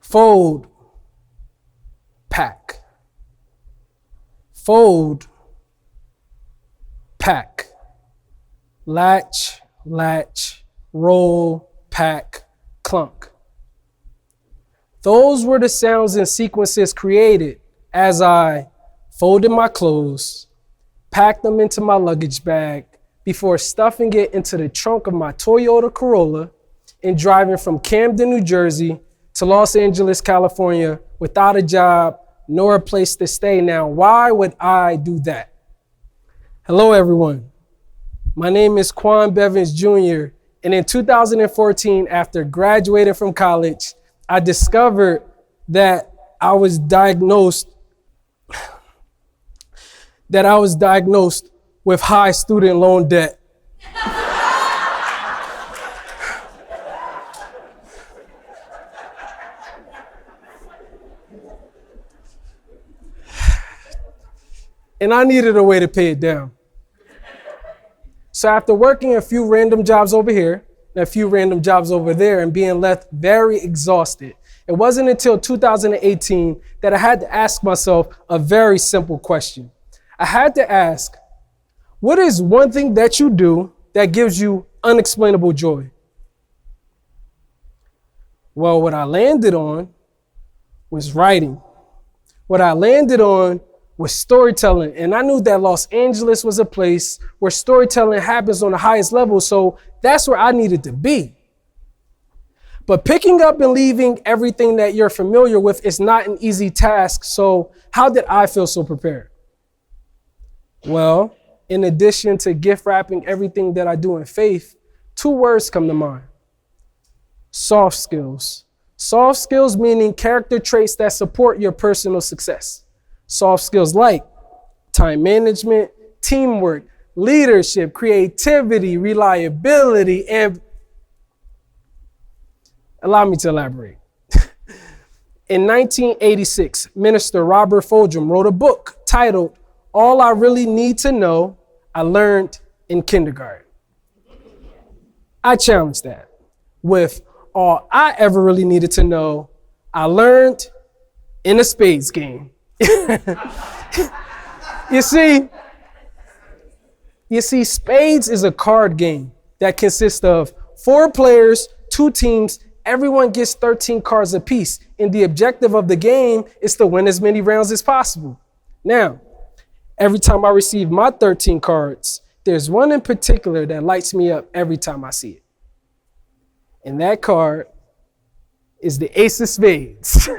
Fold, pack. Fold, pack. Latch, roll, pack, clunk. Those were the sounds and sequences created as I folded my clothes, packed them into my luggage bag before stuffing it into the trunk of my Toyota Corolla and driving from Camden, New Jersey to Los Angeles, California without a job nor a place to stay. Now, why would I do that? Hello, everyone. My name is Quain Bevans, Jr., and in 2014, after graduating from college, I discovered that I was diagnosed with high student loan debt. And I needed a way to pay it down. So after working a few random jobs over here and a few random jobs over there and being left very exhausted, it wasn't until 2018 that I had to ask myself a very simple question. I had to ask, what is one thing that you do that gives you unexplainable joy? Well, what I landed on was writing. What I landed on was storytelling. And I knew that Los Angeles was a place where storytelling happens on the highest level. So that's where I needed to be. But picking up and leaving everything that you're familiar with is not an easy task. So how did I feel so prepared? Well, in addition to gift wrapping everything that I do in faith, 2 words come to mind. Soft skills. Soft skills meaning character traits that support your personal success. Soft skills like time management, teamwork, leadership, creativity, reliability, and allow me to elaborate. In 1986, Minister Robert Fulghum wrote a book titled, All I Really Need to Know, I Learned in Kindergarten. I challenged that with all I ever really needed to know, I learned in a spades game. You see, spades is a card game that consists of 4 players, 2 teams, everyone gets 13 cards apiece, and the objective of the game is to win as many rounds as possible. Now, every time I receive my 13 cards, there's one in particular that lights me up every time I see it. And that card is the Ace of Spades.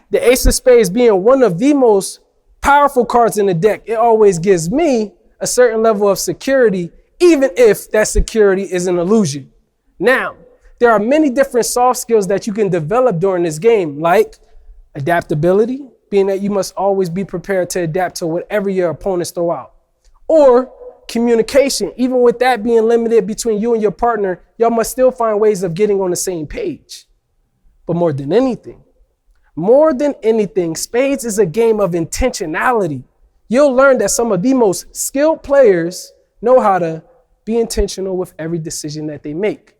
The Ace of Spades being one of the most powerful cards in the deck, it always gives me a certain level of security, even if that security is an illusion. Now, there are many different soft skills that you can develop during this game, like adaptability, being that you must always be prepared to adapt to whatever your opponents throw out. Or communication, even with that being limited between you and your partner, y'all must still find ways of getting on the same page. But more than anything, spades is a game of intentionality. You'll learn that some of the most skilled players know how to be intentional with every decision that they make.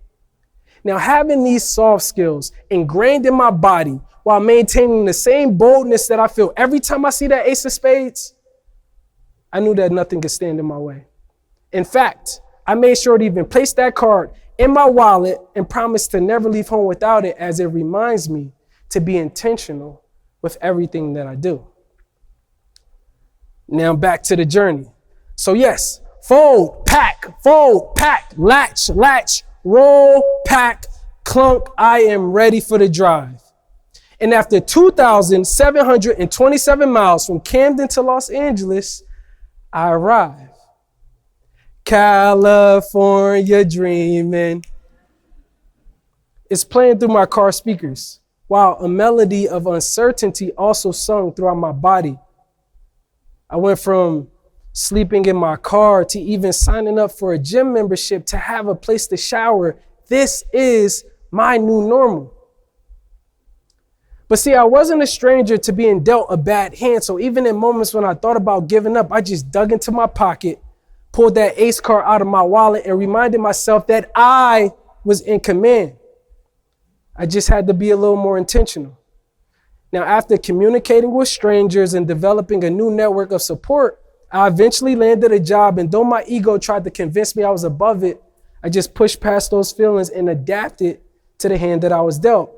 Now, having these soft skills ingrained in my body while maintaining the same boldness that I feel every time I see that Ace of Spades, I knew that nothing could stand in my way. In fact, I made sure to even place that card in my wallet and promised to never leave home without it, as it reminds me to be intentional with everything that I do. Now back to the journey. So yes, fold, pack, latch, roll, pack, clunk. I am ready for the drive. And after 2,727 miles from Camden to Los Angeles, I arrive. California dreaming. It's playing through my car speakers, while a melody of uncertainty also sung throughout my body. I went from sleeping in my car to even signing up for a gym membership to have a place to shower. This is my new normal. But see, I wasn't a stranger to being dealt a bad hand. So even in moments when I thought about giving up, I just dug into my pocket, pulled that ace card out of my wallet, and reminded myself that I was in command. I just had to be a little more intentional. Now, after communicating with strangers and developing a new network of support, I eventually landed a job, and though my ego tried to convince me I was above it, I just pushed past those feelings and adapted to the hand that I was dealt.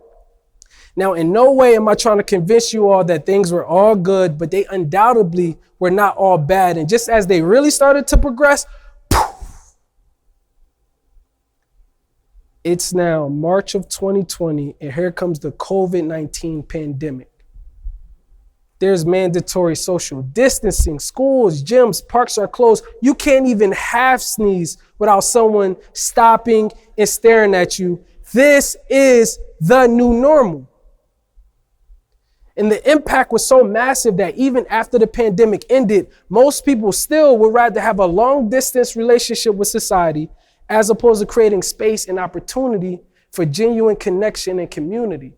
Now, in no way am I trying to convince you all that things were all good, but they undoubtedly were not all bad. And just as they really started to progress, poof, it's now March of 2020, and here comes the COVID-19 pandemic. There's mandatory social distancing. Schools, gyms, parks are closed. You can't even half sneeze without someone stopping and staring at you. This is the new normal. And the impact was so massive that even after the pandemic ended, most people still would rather have a long distance relationship with society as opposed to creating space and opportunity for genuine connection and community.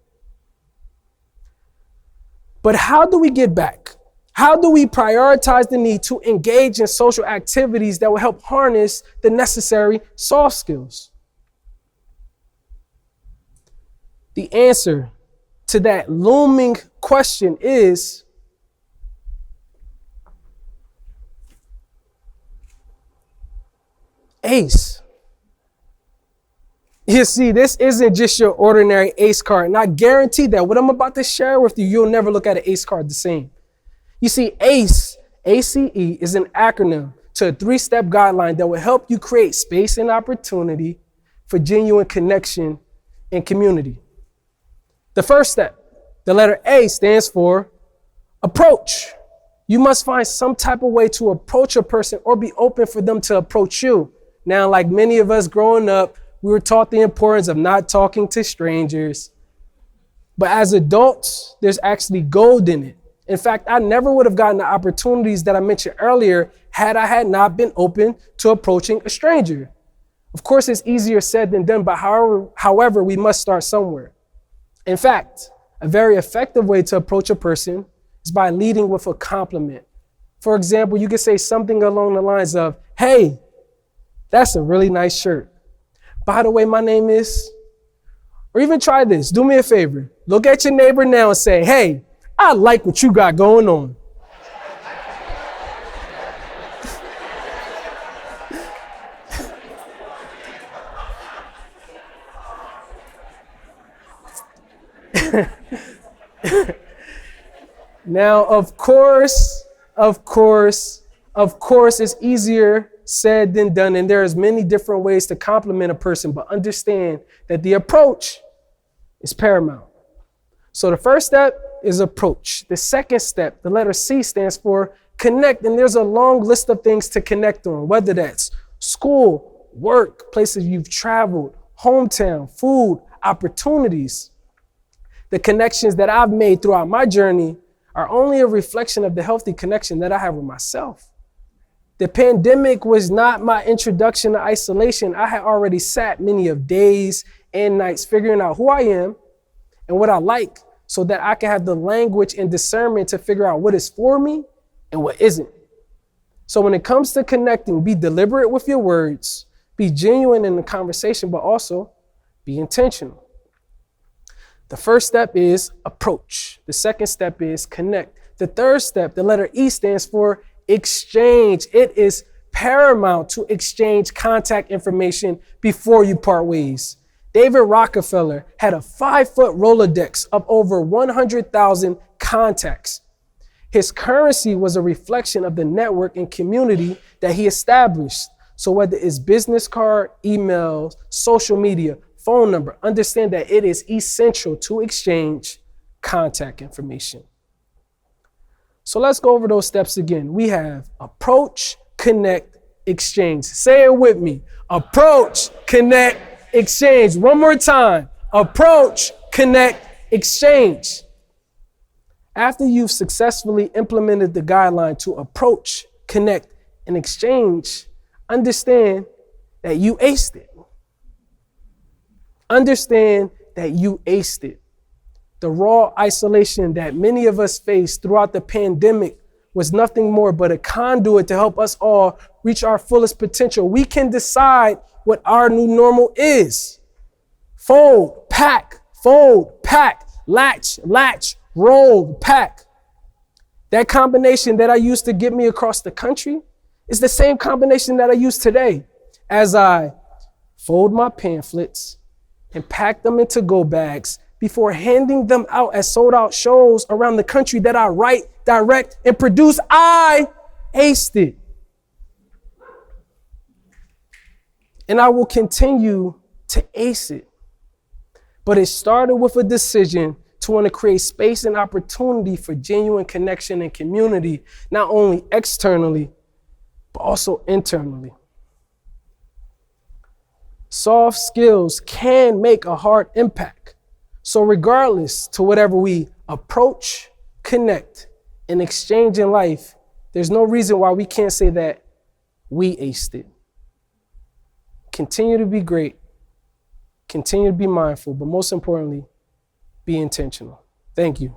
But how do we get back? How do we prioritize the need to engage in social activities that will help harness the necessary soft skills? The answer to that looming question is ACE. You see, this isn't just your ordinary ACE card, and I guarantee that what I'm about to share with you, you'll never look at an ACE card the same. You see, ACE, ACE, is an acronym to a 3-step guideline that will help you create space and opportunity for genuine connection and community. The first step, the letter A, stands for approach. You must find some type of way to approach a person or be open for them to approach you. Now, like many of us growing up, we were taught the importance of not talking to strangers. But as adults, there's actually gold in it. In fact, I never would have gotten the opportunities that I mentioned earlier had I had not been open to approaching a stranger. Of course, it's easier said than done, but however, we must start somewhere. In fact, a very effective way to approach a person is by leading with a compliment. For example, you could say something along the lines of, "Hey, that's a really nice shirt. By the way, my name is," or even try this. Do me a favor. Look at your neighbor now and say, "Hey, I like what you got going on." Now, of course, it's easier said than done, and there's many different ways to compliment a person, but understand that the approach is paramount. So the first step is approach. The second step, the letter C, stands for connect, and there's a long list of things to connect on, whether that's school, work, places you've traveled, hometown, food, opportunities. The connections that I've made throughout my journey are only a reflection of the healthy connection that I have with myself. The pandemic was not my introduction to isolation. I had already sat many of days and nights figuring out who I am and what I like so that I can have the language and discernment to figure out what is for me and what isn't. So when it comes to connecting, be deliberate with your words, be genuine in the conversation, but also be intentional. The first step is approach. The second step is connect. The third step, the letter E, stands for exchange. It is paramount to exchange contact information before you part ways. David Rockefeller had a 5-foot Rolodex of over 100,000 contacts. His currency was a reflection of the network and community that he established. So whether it's business card, emails, social media, phone number, understand that it is essential to exchange contact information. So let's go over those steps again. We have approach, connect, exchange. Say it with me. Approach, connect, exchange. One more time. Approach, connect, exchange. After you've successfully implemented the guideline to approach, connect, and exchange, understand that you aced it. Understand that you aced it. The raw isolation that many of us faced throughout the pandemic was nothing more but a conduit to help us all reach our fullest potential. We can decide what our new normal is. Fold, pack, latch, roll, pack. That combination that I used to get me across the country is the same combination that I use today as I fold my pamphlets and pack them into go bags before handing them out at sold out shows around the country that I write, direct, and produce. I aced it. And I will continue to ace it. But it started with a decision to want to create space and opportunity for genuine connection and community, not only externally, but also internally. Soft skills can make a hard impact. So regardless to whatever we approach, connect, and exchange in life, there's no reason why we can't say that we aced it. Continue to be great. Continue to be mindful, but most importantly, be intentional. Thank you.